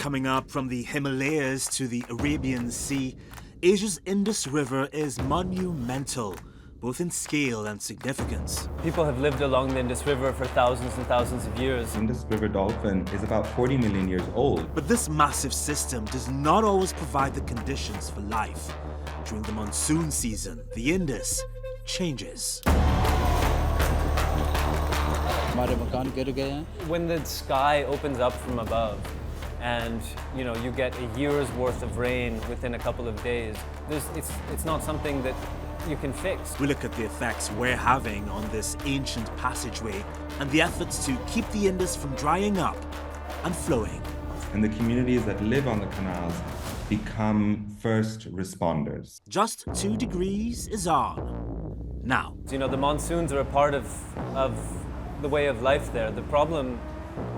Coming up from the Himalayas to the Arabian Sea, Asia's Indus River is monumental, both in scale and significance. People have lived along the Indus River for thousands and thousands of years. Indus River Dolphin is about 40 million years old. But this massive system does not always provide the conditions for life. During the monsoon season, the Indus changes. When the sky opens up from above and you get a year's worth of rain within a couple of days, it's not something that you can fix. We look at the effects we're having on this ancient passageway and the efforts to keep the Indus from drying up and flowing. And the communities that live on the canals become first responders. Just 2 degrees is on. Now. The monsoons are a part of the way of life there. The problem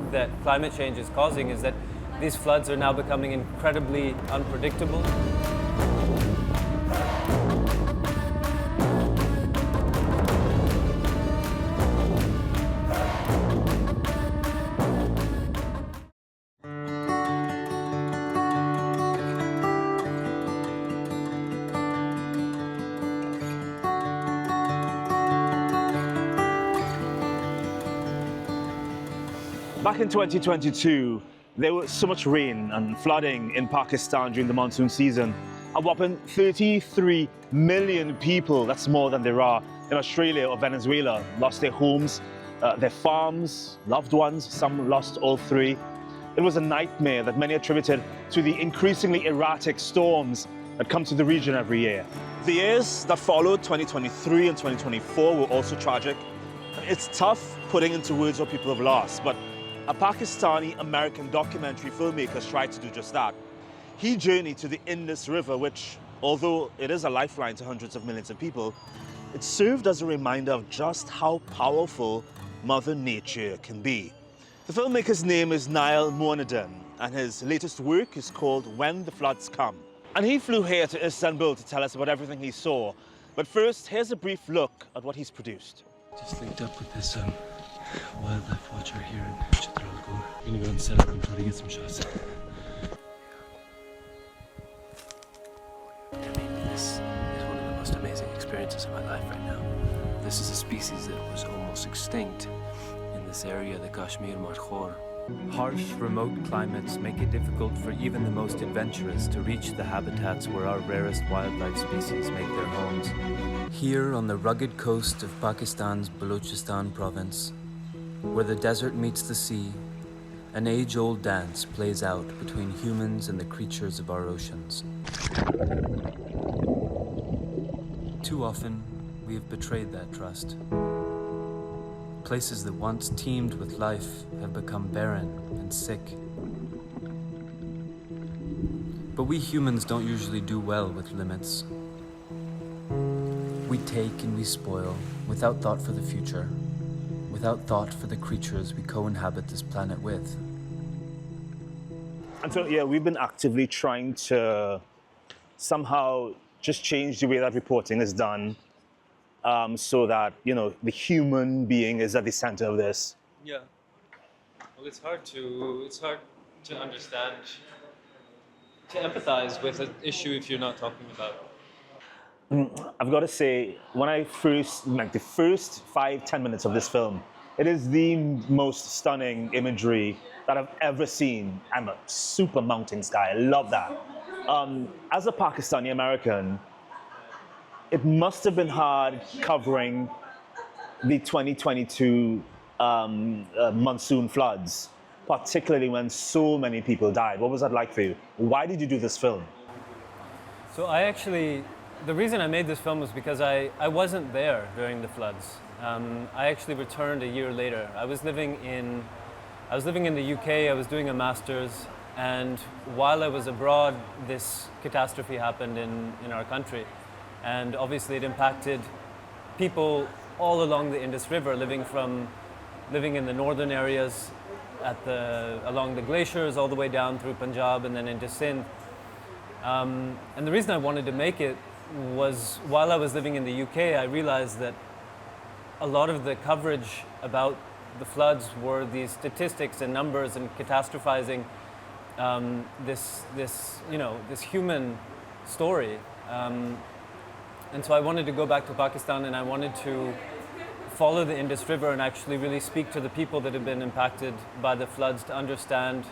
that climate change is causing is that these floods are now becoming incredibly unpredictable. Back in 2022, there was so much rain and flooding in Pakistan during the monsoon season. A whopping 33 million people, that's more than there are in Australia or Venezuela, lost their homes, their farms, loved ones, some lost all 3. It was a nightmare that many attributed to the increasingly erratic storms that come to the region every year. The years that followed, 2023 and 2024, were also tragic. It's tough putting into words what people have lost, but a Pakistani-American documentary filmmaker has tried to do just that. He journeyed to the Indus River, which, although it is a lifeline to hundreds of millions of people, it served as a reminder of just how powerful Mother Nature can be. The filmmaker's name is Nyal Mueenuddin, and his latest work is called When the Floods Come. And he flew here to Istanbul to tell us about everything he saw. But first, here's a brief look at what he's produced. Just linked up with this wildlife watcher here in Chitralgur. We're gonna go and set up and try to get some shots. This is one of the most amazing experiences of my life right now. This is a species that was almost extinct in this area, the Kashmir Markhor. Harsh, remote climates make it difficult for even the most adventurous to reach the habitats where our rarest wildlife species make their homes. Here on the rugged coast of Pakistan's Balochistan province, where the desert meets the sea, an age-old dance plays out between humans and the creatures of our oceans. Too often, we have betrayed that trust. Places that once teemed with life have become barren and sick. But we humans don't usually do well with limits. We take and we spoil without thought for the future, without thought for the creatures we co-inhabit this planet with. And so, yeah, we've been actively trying to somehow just change the way that reporting is done, so that, the human being is at the center of this. Yeah. Well, it's hard to understand, to empathize with an issue if you're not talking about it. I've got to say, when I first, the first 5-10 minutes of this film, it is the most stunning imagery that I've ever seen. I'm a super mountains guy. I love that. As a Pakistani American, it must have been hard covering the 2022 monsoon floods, particularly when so many people died. What was that like for you? Why did you do this film? So the reason I made this film was because I wasn't there during the floods. I actually returned a year later. I was living in the UK, I was doing a master's, and while I was abroad, this catastrophe happened in our country. And obviously it impacted people all along the Indus River, living in the northern areas, along the glaciers, all the way down through Punjab and then into Sindh. And the reason I wanted to make it was, while I was living in the UK, I realized that a lot of the coverage about the floods were these statistics and numbers and catastrophizing, this human story. And so I wanted to go back to Pakistan, and I wanted to follow the Indus River and actually really speak to the people that had been impacted by the floods to understand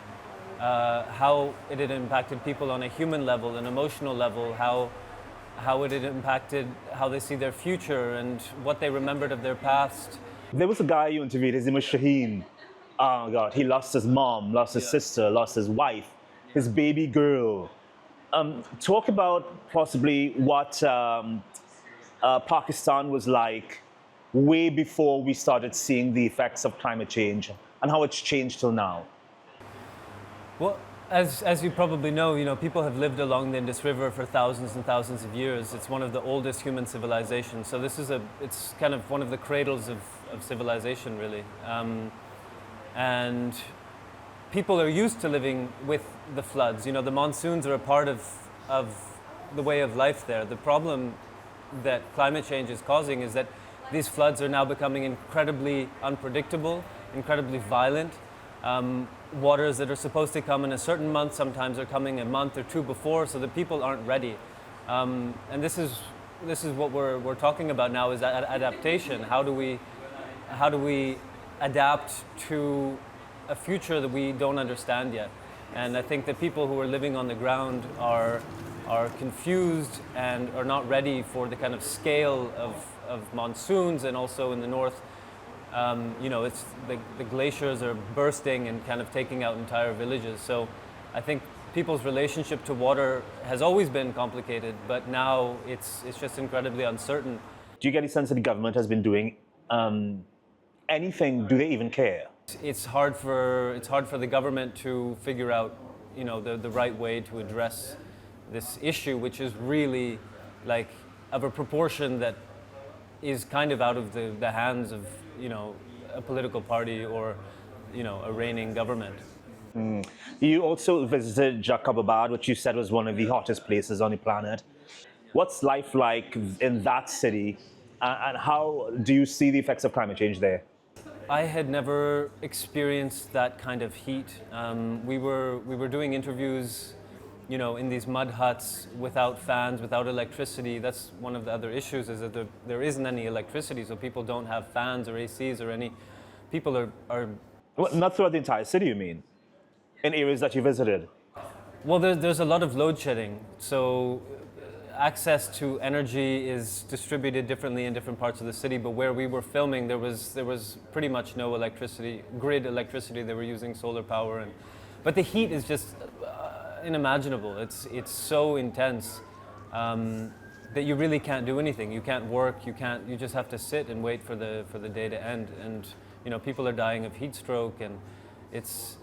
how it had impacted people on a human level, an emotional level, how it had impacted how they see their future and what they remembered of their past. There was a guy you interviewed, his name was Shaheen. Oh God, he lost his mom, lost his sister, lost his wife, his baby girl. Talk about possibly what Pakistan was like way before we started seeing the effects of climate change and how it's changed till now. Well, as you probably know, people have lived along the Indus River for thousands and thousands of years. It's one of the oldest human civilizations. So it's kind of one of the cradles of civilization, really. And people are used to living with the floods. The monsoons are a part of the way of life there. The problem that climate change is causing is that these floods are now becoming incredibly unpredictable, incredibly violent. Waters that are supposed to come in a certain month sometimes are coming a month or two before, so the people aren't ready. And this is what we're talking about now, is adaptation. How do we adapt to a future that we don't understand yet? And I think the people who are living on the ground are confused and are not ready for the kind of scale of monsoons, and also in the north. It's the glaciers are bursting and kind of taking out entire villages. So I think people's relationship to water has always been complicated, but now it's just incredibly uncertain. Do you get a sense that the government has been doing anything? Do they even care? It's hard for the government to figure out, the right way to address this issue, which is really like of a proportion that is kind of out of the hands of a political party or a reigning government. You also visited Jacobabad, which you said was one of the hottest places on the planet. What's life like in that city, and how do you see the effects of climate change there? I had never experienced that kind of heat. We were doing interviews in these mud huts without fans, without electricity. That's one of the other issues, is that there isn't any electricity, so people don't have fans or ACs or any. People are Well, not throughout the entire city, you mean? In areas that you visited? Well, there's a lot of load shedding, so access to energy is distributed differently in different parts of the city, but where we were filming, there was pretty much no electricity, grid electricity. They were using solar power, but the heat is just unimaginable. It's so intense that you really can't do anything. You can't work. You just have to sit and wait for the day to end. And people are dying of heat stroke, and it's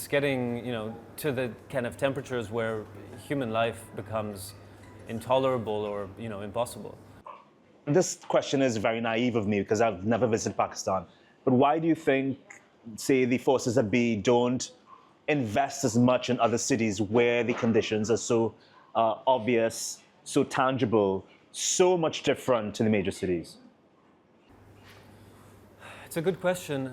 getting to the kind of temperatures where human life becomes intolerable or impossible. This question is very naive of me because I've never visited Pakistan. But why do you think, say, the forces that be don't invest as much in other cities where the conditions are so obvious, so tangible, so much different to the major cities? It's a good question.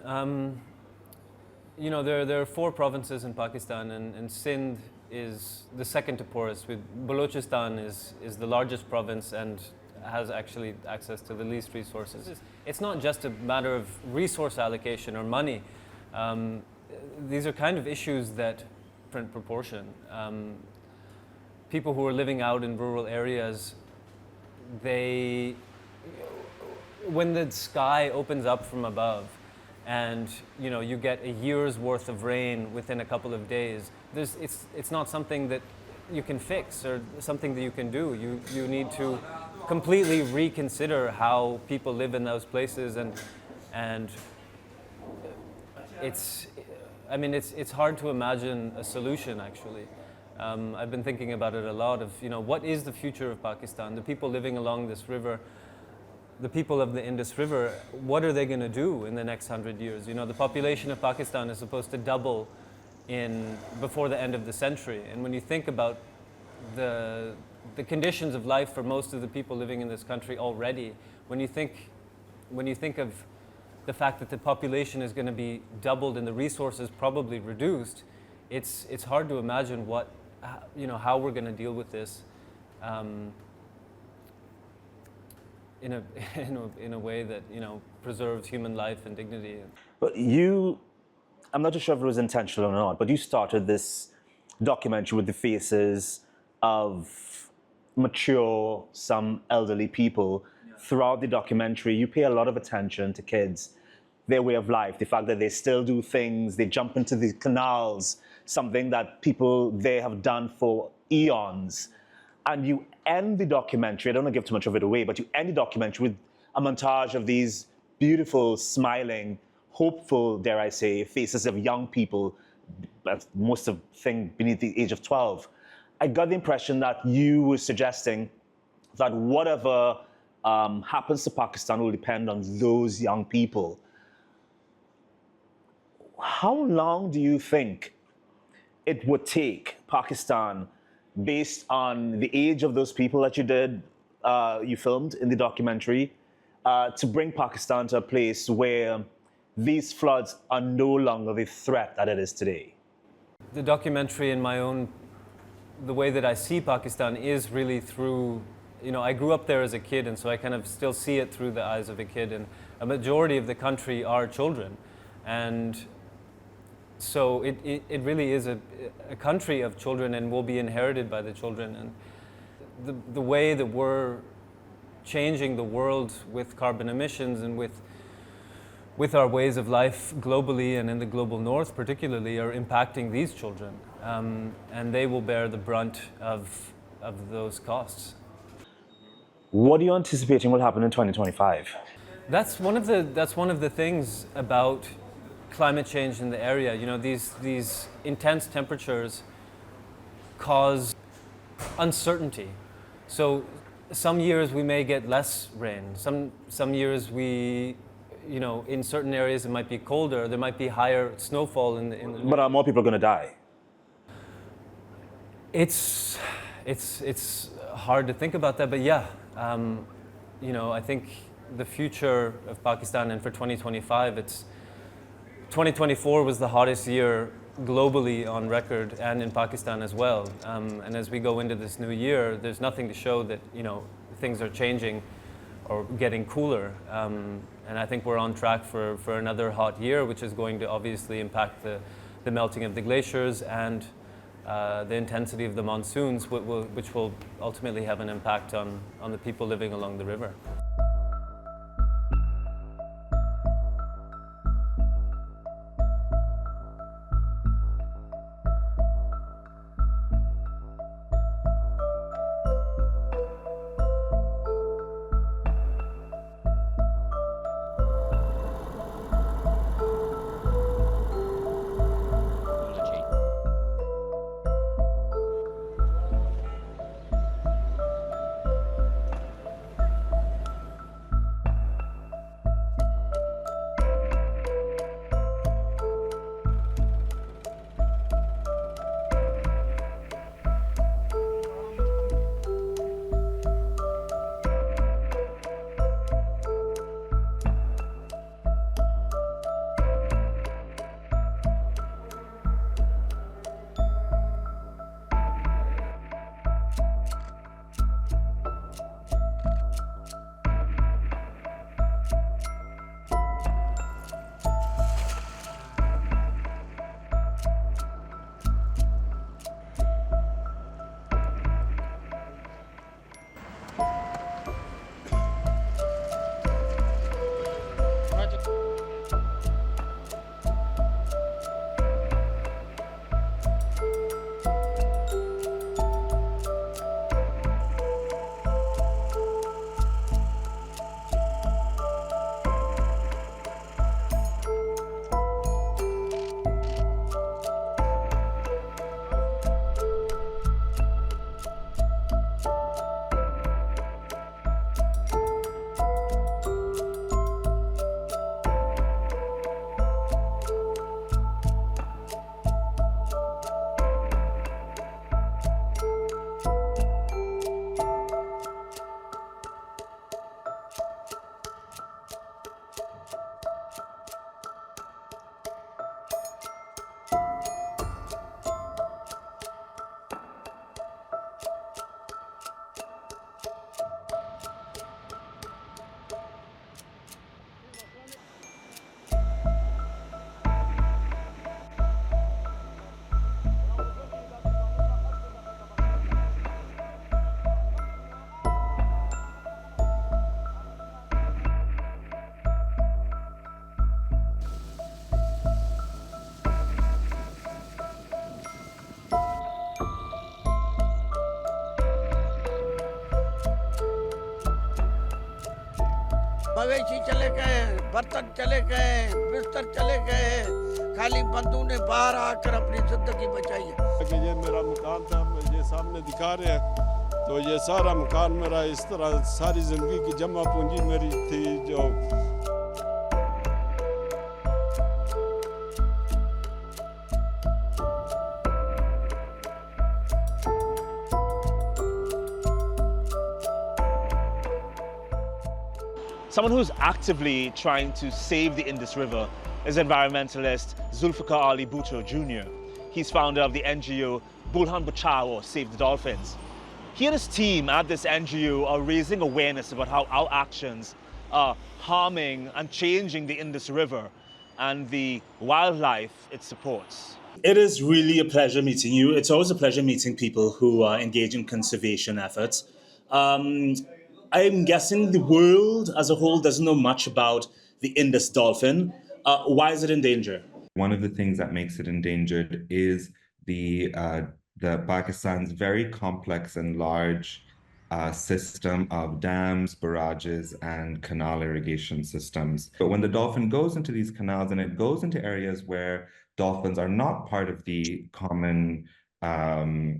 There are 4 provinces in Pakistan, and Sindh is the second to poorest. Balochistan is the largest province and has actually access to the least resources. It's not just a matter of resource allocation or money. These are kind of issues that different proportion. People who are living out in rural areas, when the sky opens up from above and you get a year's worth of rain within a couple of days, it's not something that you can fix or something that you can do. You need to completely reconsider how people live in those places, and it's hard to imagine a solution, actually. I've been thinking about it a lot of, what is the future of Pakistan? The people living along this river, the people of the Indus River, what are they going to do in the next 100 years? The population of Pakistan is supposed to double before the end of the century. And when you think about the conditions of life for most of the people living in this country already, when you think of the fact that the population is going to be doubled and the resources probably reduced, it's hard to imagine what, how we're going to deal with this in a way that preserves human life and dignity. But I'm not too sure if it was intentional or not, but you started this documentary with the faces of mature, some elderly people. Yeah. Throughout the documentary, you pay a lot of attention to kids, their way of life, the fact that they still do things, they jump into the canals, something that people there have done for eons. And you end the documentary, I don't want to give too much of it away, but you end the documentary with a montage of these beautiful, smiling, hopeful, dare I say, faces of young people, most of them beneath the age of 12. I got the impression that you were suggesting that whatever happens to Pakistan will depend on those young people. How long do you think it would take Pakistan, based on the age of those people that you filmed in the documentary, to bring Pakistan to a place where these floods are no longer the threat that it is today? The documentary, the way that I see Pakistan is really through, I grew up there as a kid, and so I kind of still see it through the eyes of a kid, and a majority of the country are children. And so it really is a country of children and will be inherited by the children. And the way that we're changing the world with carbon emissions and with our ways of life globally and in the global north particularly are impacting these children. And they will bear the brunt of those costs. What are you anticipating will happen in 2025? That's one of the things about climate change in the area. These intense temperatures cause uncertainty. So some years we may get less rain. Some years we, in certain areas it might be colder. There might be higher snowfall in the But are more people going to die? It's hard to think about that, but yeah, I think the future of Pakistan, and for 2025, 2024 was the hottest year globally on record and in Pakistan as well. And as we go into this new year, there's nothing to show that, things are changing or getting cooler. And I think we're on track for another hot year, which is going to obviously impact the melting of the glaciers and the intensity of the monsoons, which will ultimately have an impact on the people living along the river. मवेशी चले गए, बर्तन चले गए, बिस्तर चले गए, खाली बंधु ने बाहर आकर अपनी जिंदगी बचाई है। कि ये मेरा मकान था, ये सामने दिखा रहे हैं, तो ये सारा मकान मेरा इस तरह सारी जिंदगी की जमा पूंजी मेरी थी जो Someone who's actively trying to save the Indus River is environmentalist Zulfikar Ali Bhutto Jr. He's founder of the NGO Bulhan Bachao, or Save the Dolphins. He and his team at this NGO are raising awareness about how our actions are harming and changing the Indus River and the wildlife it supports. It is really a pleasure meeting you. It's always a pleasure meeting people who engage in conservation efforts. I'm guessing the world as a whole doesn't know much about the Indus dolphin. Why is it in danger? One of the things that makes it endangered is the Pakistan's very complex and large system of dams, barrages, and canal irrigation systems. But when the dolphin goes into these canals and it goes into areas where dolphins are not part of the common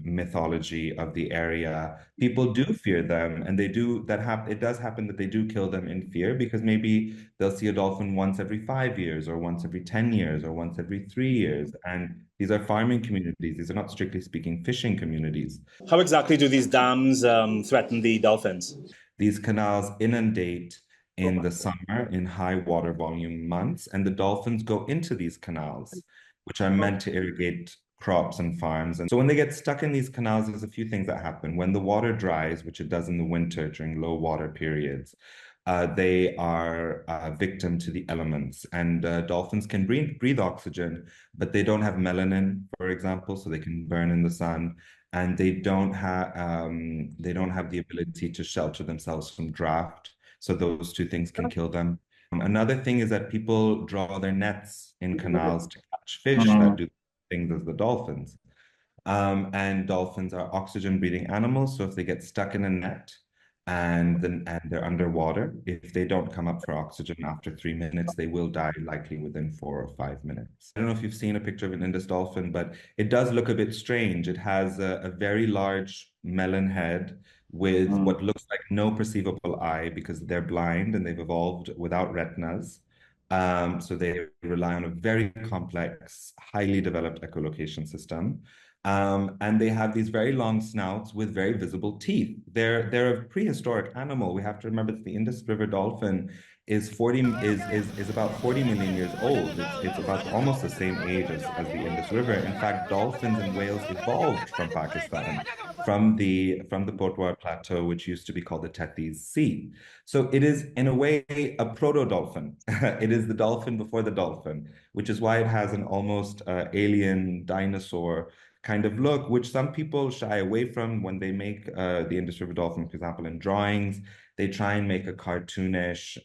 mythology of the area, people do fear them, and it does happen that they do kill them in fear, because maybe they'll see a dolphin once every 5 years or once every 10 years or once every 3 years. And these are farming communities. These are not, strictly speaking, fishing communities. How exactly do these dams threaten the dolphins? These canals inundate in the summer in high water volume months, and the dolphins go into these canals, which are meant to irrigate crops and farms. And so when they get stuck in these canals, there's a few things that happen. When the water dries, which it does in the winter during low water periods, they are victim to the elements. And dolphins can breathe oxygen, but they don't have melanin, for example, so they can burn in the sun. And they don't have the ability to shelter themselves from draft. So those two things can kill them. Another thing is that people draw their nets in canals to catch fish that do things as the dolphins. And dolphins are oxygen-breathing animals, so if they get stuck in a net and they're underwater, if they don't come up for oxygen after 3 minutes, they will die, likely within 4 or 5 minutes. I don't know if you've seen a picture of an Indus dolphin, but it does look a bit strange. It has a very large melon head with what looks like no perceivable eye, because they're blind and they've evolved without retinas. So they rely on a very complex, highly developed echolocation system. And they have these very long snouts with very visible teeth. They're a prehistoric animal. We have to remember that the Indus River dolphin is about 40 million years old. It's about almost the same age as the Indus River. In fact, dolphins and whales evolved from Pakistan, from the Potwar Plateau, which used to be called the Tethys Sea. So it is, in a way, a proto-dolphin. It is the dolphin before the dolphin, which is why it has an almost alien dinosaur kind of look, which some people shy away from when they make the Indus River dolphin, for example, in drawings. They try and make a cartoonish,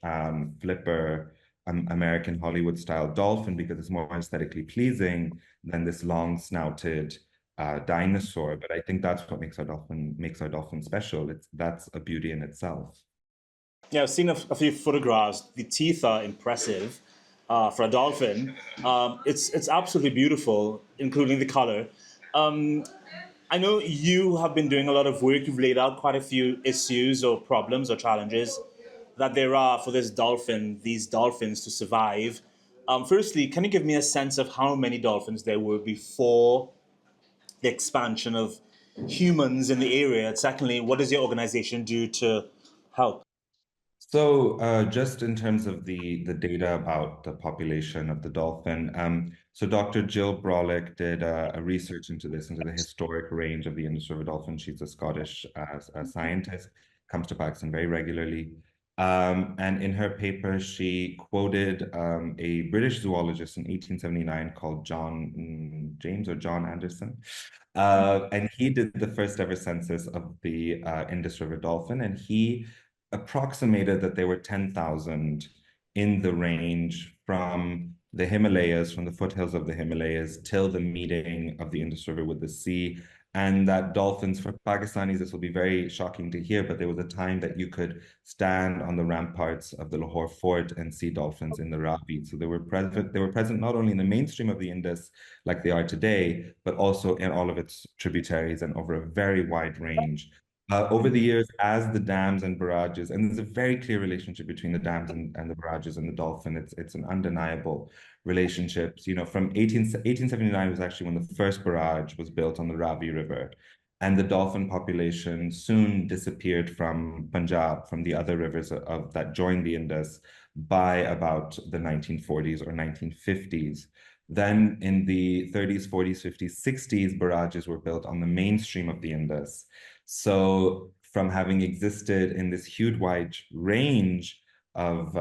flipper, American Hollywood style dolphin, because it's more aesthetically pleasing than this long snouted dinosaur. But I think that's what makes our dolphin special. That's a beauty in itself. Yeah, I've seen a few photographs. The teeth are impressive for a dolphin. It's absolutely beautiful, including the color. I know you have been doing a lot of work. You've laid out quite a few issues or problems or challenges that there are for these dolphins to survive. Firstly, can you give me a sense of how many dolphins there were before the expansion of humans in the area? And secondly, what does your organization do to help? So just in terms of the data about the population of the dolphin, so Dr. Jill Brolick did a research into the historic range of the Indus River dolphin. She's a Scottish scientist, comes to Pakistan very regularly. And in her paper, she quoted a British zoologist in 1879 called James or John Anderson. And he did the first ever census of the Indus River dolphin, and he approximated that there were 10,000 in the range from the Himalayas, from the foothills of the Himalayas, till the meeting of the Indus River with the sea And that dolphins, for Pakistanis, this will be very shocking to hear, but there was a time that you could stand on the ramparts of the Lahore fort and see dolphins in the Ravi. So they were present not only in the mainstream of the Indus, like they are today, but also in all of its tributaries and over a very wide range. Over the years, as the dams and barrages, and there's a very clear relationship between the dams and the barrages and the dolphin. It's an undeniable relationships. You know, from 1879 was actually when the first barrage was built on the Ravi River. And the dolphin population soon disappeared from Punjab, from the other rivers that joined the Indus by about the 1940s or 1950s. Then in the 30s, 40s, 50s, 60s, barrages were built on the mainstream of the Indus. So from having existed in this huge wide range of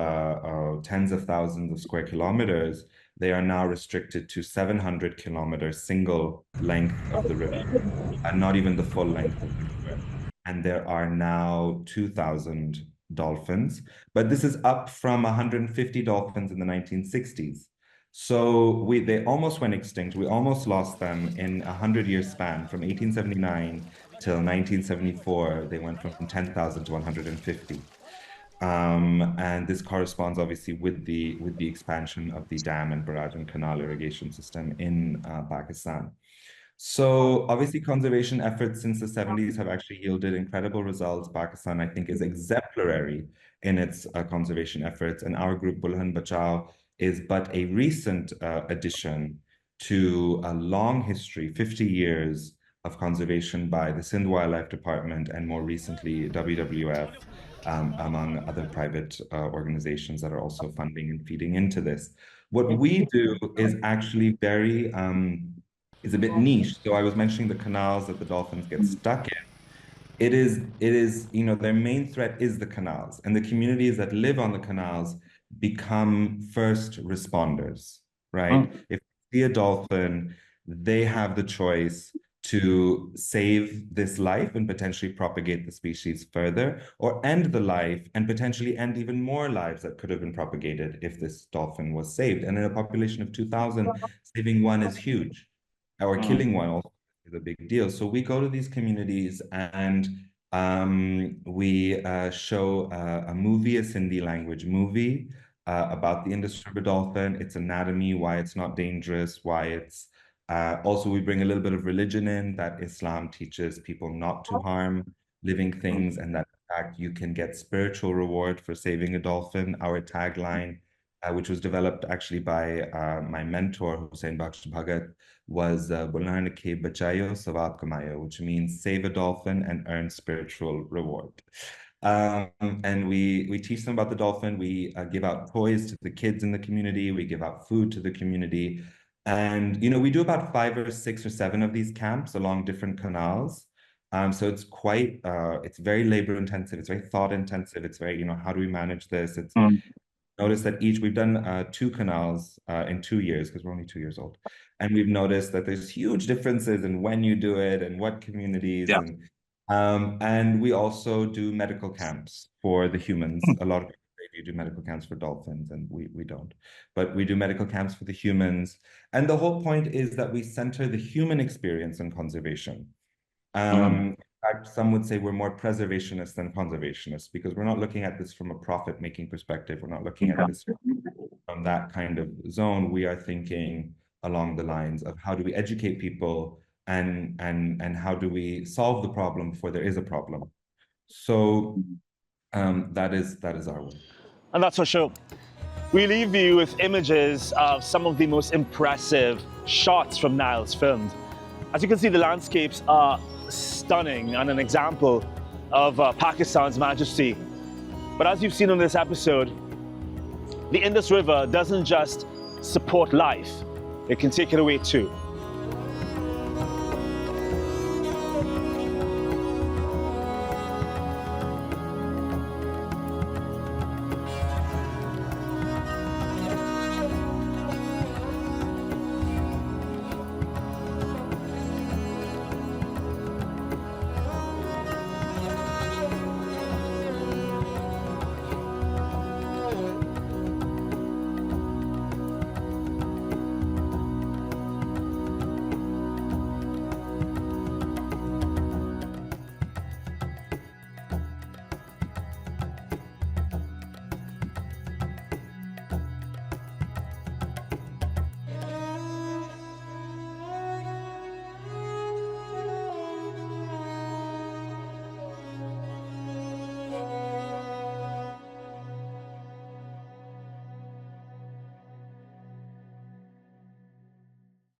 tens of thousands of square kilometers, they are now restricted to 700 kilometers single length of the river, and not even the full length of the river. And there are now 2,000 dolphins, but this is up from 150 dolphins in the 1960s. So they almost went extinct. We almost lost them in a 100-year span from 1879 till 1974. They went from 10,000 to 150. And this corresponds obviously with the expansion of the dam and barrage and canal irrigation system in Pakistan. So obviously conservation efforts since the 70s have actually yielded incredible results. Pakistan, I think, is exemplary in its conservation efforts, and our group Bulhan Bachao is but a recent addition to a long history, 50 years of conservation by the Sindh Wildlife Department and more recently WWF, among other private organizations that are also funding and feeding into this. What we do is actually is a bit niche. So I was mentioning the canals that the dolphins get stuck in. It is, you know, their main threat is the canals, and the communities that live on the canals become first responders, right? If you see a dolphin, they have the choice to save this life and potentially propagate the species further, or end the life and potentially end even more lives that could have been propagated if this dolphin was saved. And in a population of 2,000, saving one is huge, or killing one also is a big deal. So we go to these communities and we show a movie, a Sindhi language movie about the Indus River dolphin, its anatomy, why it's not dangerous, why it's also, we bring a little bit of religion in, that Islam teaches people not to harm living things, and that in fact you can get spiritual reward for saving a dolphin. Our tagline, which was developed actually by my mentor, Hussein Bakhsh Bhagat, was Bulhan ke bachayo sawab kamayo, which means save a dolphin and earn spiritual reward. And we teach them about the dolphin. We give out toys to the kids in the community. We give out food to the community. And, you know, we do about 5 or 6 or 7 of these camps along different canals. So it's quite, it's very labor intensive. It's very thought intensive. It's very, you know, how do we manage this? It's noticed that we've done 2 canals in 2 years, because we're only 2 years old. And we've noticed that there's huge differences in when you do it and what communities. Yeah. And we also do medical camps for the humans. A lot of you do medical camps for dolphins, and we don't. But we do medical camps for the humans. And the whole point is that we center the human experience in conservation. In fact, some would say we're more preservationists than conservationists, because we're not looking at this from a profit-making perspective. We're not looking at this from that kind of zone. We are thinking along the lines of how do we educate people and how do we solve the problem before there is a problem. So that is our work. And that's for sure. We leave you with images of some of the most impressive shots from Nyal's filmed. As you can see, the landscapes are stunning and an example of Pakistan's majesty. But as you've seen on this episode, the Indus River doesn't just support life, it can take it away too.